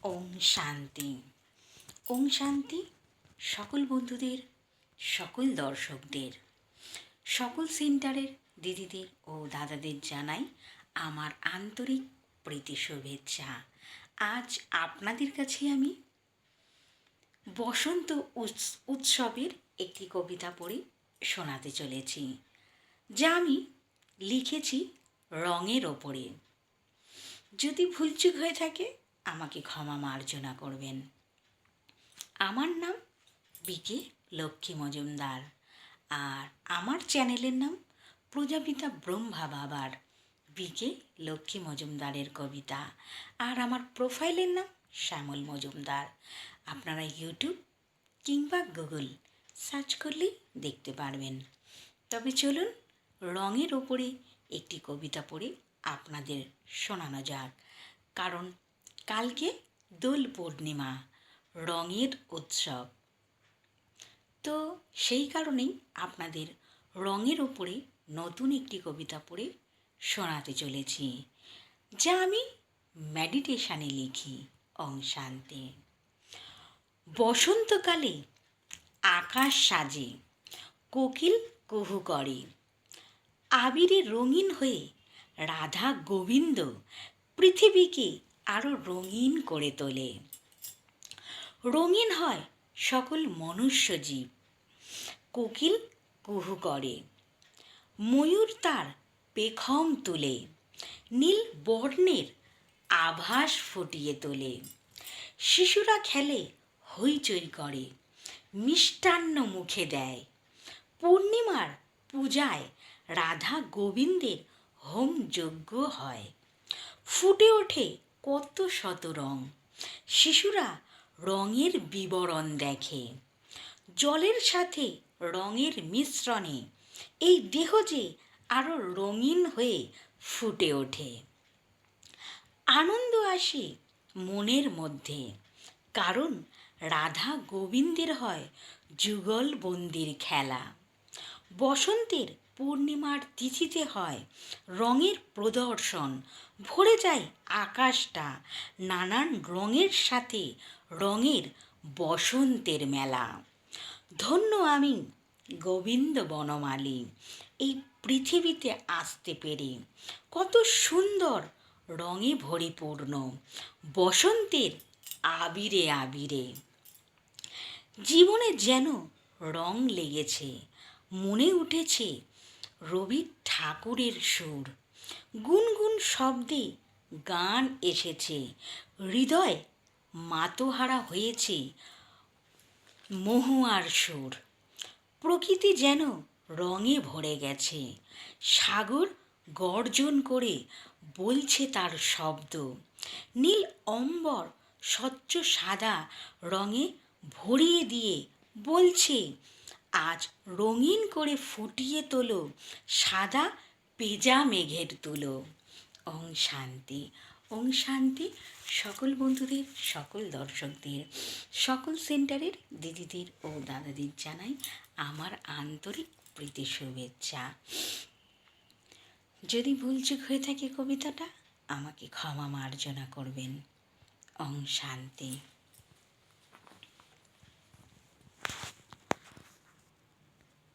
ওম শান্তি। ওম শান্তি। সকল বন্ধুদের, সকল দর্শকদের, সকল সেন্টারের দিদিদের ও দাদাদের জানাই আমার আন্তরিক প্রীতি শুভেচ্ছা। আজ আপনাদের কাছে আমি বসন্ত উৎসবের একটি কবিতা পড়ে শোনাতে চলেছি, যা আমি লিখেছি রঙের ওপরে। যদি ভুলচুক হয়ে থাকে আমাকে ক্ষমা মার্জনা করবেন। আমার নাম বিকে লক্ষ্মী মজুমদার, আর আমার চ্যানেলের নাম প্রজাপিতা ব্রহ্মা বাবার বিকে লক্ষ্মী মজুমদারের কবিতা, আর আমার প্রোফাইলের নাম শ্যামল মজুমদার। আপনারা ইউটিউব কিংবা গুগল সার্চ করলেই দেখতে পারবেন। তবে চলুন রঙের ওপরে একটি কবিতা পড়ে আপনাদের শোনানো যাক, কারণ কালকে দোল পূর্ণিমা, রঙের উৎসব। তো সেই কারণেই আপনাদের রঙের ওপরে নতুন একটি কবিতা পড়ে শোনাতে চলেছি, যা আমি মেডিটেশানে লিখি। ওম শান্তি। বসন্তকালে আকাশ সাজে, কোকিল কুহু করে, আবিরে রঙিন হয়ে রাধা গোবিন্দ পৃথিবীকে আরও রঙিন করে তোলে। রঙিন হয় সকল মনুষ্য জীব, কোকিল কুহু করে, ময়ূর তার পেখম তুলে নীল বর্ণের আভাস ফুটিয়ে তোলে। শিশুরা খেলে হইচই করে, মিষ্টান্ন মুখে দেয়। পূর্ণিমার পূজায় রাধা গোবিন্দের হোম যজ্ঞ হয়। ফুটে ওঠে কত শত রং, শিশুরা রঙের বিবরণ দেখে। জলের সাথে রঙের মিশ্রণে এই দেহ যে আরও রঙিন হয়ে ফুটে ওঠে। আনন্দ আসে মনের মধ্যে, কারণ রাধা গোবিন্দের হয় যুগলবন্দির খেলা। বসন্তের পূর্ণিমার তিথিতে হয় রঙের প্রদর্শন, ভরে যায় আকাশটা নানান রঙের সাথে, রঙের বসন্তের মেলা। ধন্য আমি গোবিন্দ বনমালী, এই পৃথিবীতে আসতে পেরে। কত সুন্দর রঙে পরিপূর্ণ বসন্তের আবিরে আবিরে। জীবনে যেন রং লেগেছে, মনে উঠেছে রবি ঠাকুরের সুর। গুনগুন শব্দে গান এসেছে, হৃদয় মাতোহারা হয়েছে মহুয়ার সুর। প্রকৃতি যেন রঙে ভরে গেছে, সাগর গর্জন করে বলছে তার শব্দ। নীল অম্বর স্বচ্ছ সাদা রঙে ভরিয়ে দিয়ে বলছে, আজ রঙিন করে ফুটিয়ে তোলো সাদা পেঁজা মেঘের তুলো। ওম শান্তি। ওম শান্তি। সকল বন্ধুদের, সকল দর্শকদের, সকল সেন্টারের দিদিদের ও দাদাদের জানাই আমার আন্তরিক প্রীতি শুভেচ্ছা। যদি ভুলচুক হয়ে থাকে কবিতাটা আমাকে ক্ষমা মার্জনা করবেন। ওম শান্তি।